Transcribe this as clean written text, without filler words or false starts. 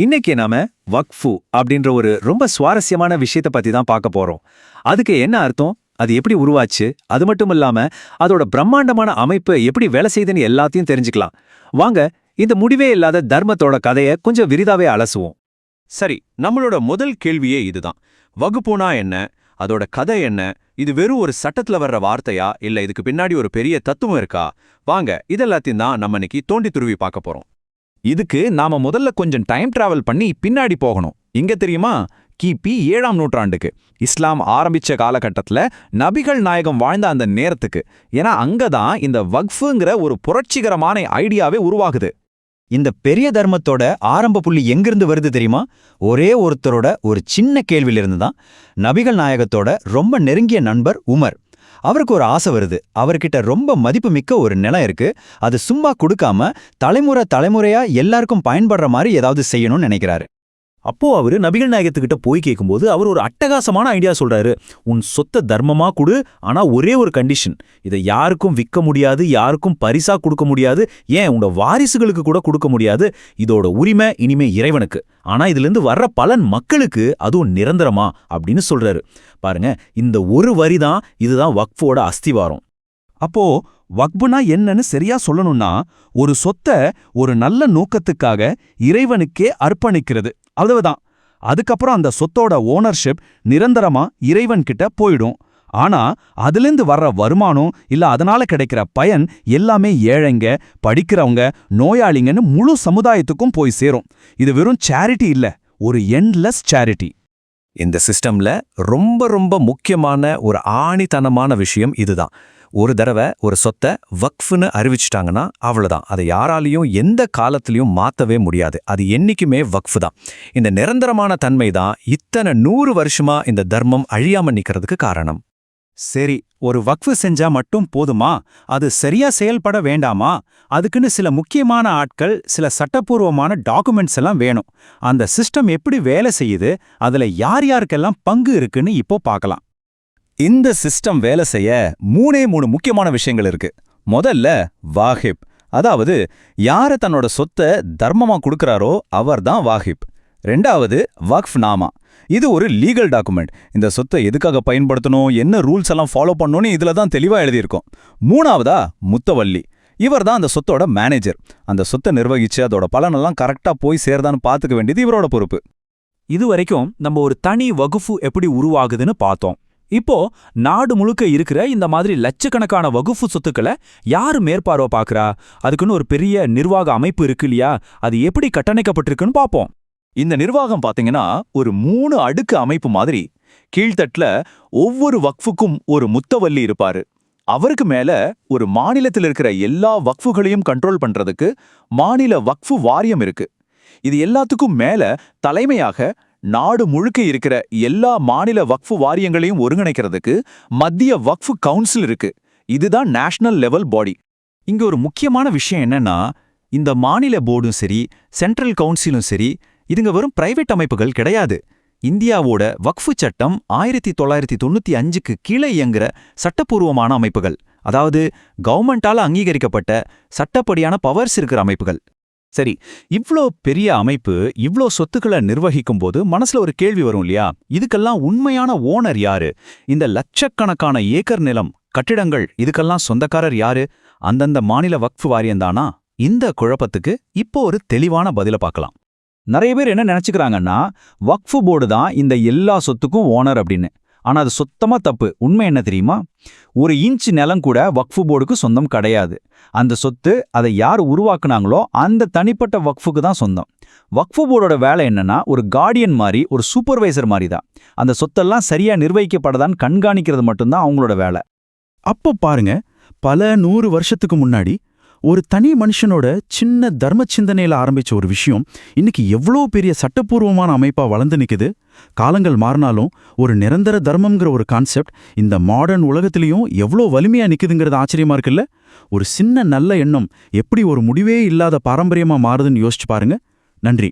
இன்னைக்கு நாம வக்ஃபு அப்படின்ற ஒரு ரொம்ப சுவாரஸ்யமான விஷயத்தை பத்தி தான் பார்க்க போறோம். அதுக்கு என்ன அர்த்தம், அது எப்படி உருவாச்சு, அது மட்டும் இல்லாம அதோட பிரம்மாண்டமான அமைப்பு எப்படி வேலை செய்யுதுன்னு எல்லாத்தையும் தெரிஞ்சுக்கலாம். வாங்க, இந்த முடிவே இல்லாத தர்மத்தோட கதையை கொஞ்சம் விரிதாவே அலசுவோம். சரி, நம்மளோட முதல் கேள்வியே இதுதான். வகுப்புனா என்ன, அதோட கதை என்ன, இது வெறும் ஒரு சட்டத்துல வர்ற வார்த்தையா இல்ல இதுக்கு பின்னாடி ஒரு பெரிய தத்துவம் இருக்கா? வாங்க, இதெல்லாத்தையும் தான் நம்ம இன்னைக்கு தோண்டி துருவி பார்க்க போறோம். இதுக்கு நாம முதல்ல கொஞ்சம் டைம் டிராவல் பண்ணி பின்னாடி போகணும். இங்க தெரியுமா, கிபி 7ஆம் நூற்றாண்டுக்கு, இஸ்லாம் ஆரம்பிச்ச காலகட்டத்துல நபிகள் நாயகம் வாழ்ந்த அந்த நேரத்துக்கு. ஏன்னா அங்கதான் இந்த வக்ஃபுங்கிற ஒரு புரட்சிகரமான ஐடியாவே உருவாகுது. இந்த பெரிய தர்மத்தோட ஆரம்ப புள்ளி எங்கிருந்து வருது தெரியுமா? ஒரே ஒருத்தரோட ஒரு சின்ன கேள்வியிலிருந்து தான். நபிகள் நாயகத்தோட ரொம்ப நெருங்கிய நண்பர் உமர். அவருக்கு ஒரு ஆசை வருது. அவர்கிட்ட ரொம்ப மதிப்புமிக்க ஒரு நிலம் இருக்கு. அது சும்மா கொடுக்காம தலைமுறையா எல்லாருக்கும் பயன்படுற மாதிரி ஏதாவது செய்யணும்னு நினைக்கிறாரு. அப்போ அவரு நபிகள் நாயகத்துக்கிட்ட போய் கேட்கும்போது அவர் ஒரு அட்டகாசமான ஐடியா சொல்றாரு. உன் சொத்தை தர்மமா கொடு, ஆனா ஒரே ஒரு கண்டிஷன். இதை யாருக்கும் விற்க முடியாது, யாருக்கும் பரிசா கொடுக்க முடியாது, ஏன் உன்னோட வாரிசுகளுக்கு கூட கொடுக்க முடியாது. இதோட உரிமை இனிமே இறைவனுக்கு. ஆனா இதுல இருந்து வர்ற பலன் மக்களுக்கு, அதுவும் நிரந்தரமா அப்படின்னு சொல்றாரு. பாருங்க, இந்த ஒரு வரிதான் இதுதான் வக்ஃபோட அஸ்திவாரம். அப்போ வக்புனா என்னன்னு சரியா சொல்லணும்னா, ஒரு சொத்தை ஒரு நல்ல நோக்கத்துக்காக இறைவனுக்கே அர்ப்பணிக்கிறது, அவ்வளவுதான். அதுக்கப்புறம் அந்த சொத்தோட ஓனர்ஷிப் நிரந்தரமா இறைவன் கிட்ட போயிடும். ஆனா அதிலிருந்து வர்ற வருமானம் இல்ல அதனால கிடைக்கிற பயன் எல்லாமே ஏழைங்க, படிக்கிறவங்க, நோயாளிங்கன்னு முழு சமுதாயத்துக்கும் போய் சேரும். இது வெறும் சேரிட்டி இல்ல, ஒரு எண்ட்லெஸ் சேரிட்டி. இந்த சிஸ்டம்ல ரொம்ப முக்கியமான ஒரு ஆணித்தனமான விஷயம் இதுதான். ஒரு தடவை ஒரு சொத்தை வக்ஃப்னு அறிவிச்சிட்டாங்கன்னா அவ்வளவுதான். அதை யாராலையும் எந்த காலத்திலையும் மாத்தவே முடியாது. அது என்னைக்குமே வக்ஃப் தான். இந்த நிரந்தரமான தன்மை தான் இத்தனை 100 வருஷமா இந்த தர்மம் அழியாம நிக்கிறதுக்கு காரணம். சரி, ஒரு வக்ஃபு செஞ்சா மட்டும் போதுமா? அது சரியா செயல்பட வேண்டாமா? அதுக்குன்னு சில முக்கியமான ஆட்கள், சில சட்டப்பூர்வமான டாக்குமெண்ட்ஸ் எல்லாம் வேணும். அந்த சிஸ்டம் எப்படி வேலை செய்யுது, அதுல யார் யாருக்கெல்லாம் பங்கு இருக்குன்னு இப்போ பார்க்கலாம். இந்த சிஸ்டம் வேலை செய்ய 3 முக்கியமான விஷயங்கள் இருக்கு. முதல்ல வாஹிப், அதாவது யார தன்னோட சொத்தை தர்மமா கொடுக்கறாரோ அவர்தான் வாஹிப். ரெண்டாவது வக்ஃப் நாமா, இது ஒரு லீகல் டாக்குமெண்ட். இந்த சொத்தை எதுக்காக பயன்படுத்தணும், என்ன ரூல்ஸ் எல்லாம் ஃபாலோ பண்ணணும்னு இதுல தான் தெளிவா எழுதியிருக்கும். மூணாவதா முத்தவல்லி, இவர் தான் அந்த சொத்தோட மேனேஜர். அந்த சொத்தை நிர்வகிச்சு அதோட பலனெல்லாம் கரெக்டா போய் சேர்தான்னு பாத்துக்க வேண்டியது இவரோட பொறுப்பு. இது வரைக்கும் நம்ம ஒரு தனி வகுப்பு எப்படி உருவாகுதுன்னு பார்த்தோம். இப்போ நாடு முழுக்க இருக்கிற இந்த மாதிரி லட்சக்கணக்கான வகுப்பு சொத்துக்களை யாரு மேற்பார்வை பார்க்கறா? அதுக்குன்னு ஒரு பெரிய நிர்வாக அமைப்பு இருக்கு இல்லையா? அது எப்படி கட்டமைக்கப்பட்டிருக்குன்னு பார்ப்போம். இந்த நிர்வாகம் பாத்தீங்கன்னா ஒரு 3 அடுக்கு அமைப்பு மாதிரி. கீழ்த்தட்டுல ஒவ்வொரு வக்ஃபுக்கும் ஒரு முத்தவல்லி இருப்பாரு. அவருக்கு மேல ஒரு மாநிலத்தில் இருக்கிற எல்லா வக்ஃபுகளையும் கண்ட்ரோல் பண்றதுக்கு மாநில வக்ஃபு வாரியம் இருக்கு. இது எல்லாத்துக்கும் மேல தலைமையாக நாடு முழுக்க இருக்கிற எல்லா மாநில வக்ஃபு வாரியங்களையும் ஒருங்கிணைக்கிறதுக்கு மத்திய வக்ஃபு கவுன்சில் இருக்கு. இதுதான் நேஷனல் லெவல் பாடி. இங்க ஒரு முக்கியமான விஷயம் என்னன்னா, இந்த மாநில போர்டும் சரி, சென்ட்ரல் கவுன்சிலும் சரி, இதுங்க வெறும் பிரைவேட் அமைப்புகள் கிடையாது. இந்தியாவோட வக்ஃபு சட்டம் 1995க்கு கீழே இயங்குற சட்டப்பூர்வமான அமைப்புகள். அதாவது கவர்மெண்டால அங்கீகரிக்கப்பட்ட சட்டப்படியான பவர்ஸ் இருக்கிற அமைப்புகள். சரி, இவ்ளோ பெரிய அமைப்பு இவ்ளோ சொத்துக்களை நிர்வகிக்கும் போது மனசுல ஒரு கேள்வி வரும் இல்லையா? இதுக்கெல்லாம் உண்மையான ஓனர் யாரு? இந்த லட்சக்கணக்கான ஏக்கர் நிலம், கட்டிடங்கள், இதுக்கெல்லாம் சொந்தக்காரர் யாரு? அந்தந்த மாநில வக்ஃபு வாரியம்தானா? இந்த குழப்பத்துக்கு இப்போ ஒரு தெளிவான பதில பார்க்கலாம். நிறைய பேர் என்ன நினைச்சுக்கிறாங்கன்னா, வக்ஃபு போர்டு தான் இந்த எல்லா சொத்துக்கும் ஓனர் அப்படின்னு. ஆனா அது சுத்தமா தப்பு. உண்மை என்ன தெரியுமா? ஒரு இன்ச் நிலம் கூட வக்ஃபு போர்டுக்கு சொந்தம் கிடையாது. அந்த சொத்து அதை யார் உருவாக்குனாங்களோ அந்த தனிப்பட்ட வக்ஃபுக்கு தான் சொந்தம். வக்ஃபு போர்டோட வேலை என்னன்னா, ஒரு கார்டியன் மாதிரி, ஒரு சூப்பர்வைசர் மாதிரி தான். அந்த சொத்தெல்லாம் சரியா நிர்வகிக்கப்படதான் கண்காணிக்கிறது மட்டும்தான் அவங்களோட வேலை. அப்போ பாருங்க, பல 100 வருஷத்துக்கு முன்னாடி ஒரு தனி மனுஷனோட சின்ன தர்ம சிந்தனையில ஆரம்பிச்ச ஒரு விஷயம் இன்னைக்கு எவ்வளோ பெரிய சட்டப்பூர்வமான அமைப்பா வளர்ந்து நிக்குது. காலங்கள் மாறினாலும் ஒரு நிரந்தர தர்மம்ங்கிற ஒரு கான்செப்ட் இந்த மாடர்ன் உலகத்திலையும் எவ்வளோ வலிமையா நிக்குதுங்கிறது ஆச்சரியமா இருக்குல்ல? ஒரு சின்ன நல்ல எண்ணம் எப்படி ஒரு முடிவே இல்லாத பாரம்பரியமா மாறுதுன்னு யோசிச்சு பாருங்க. நன்றி.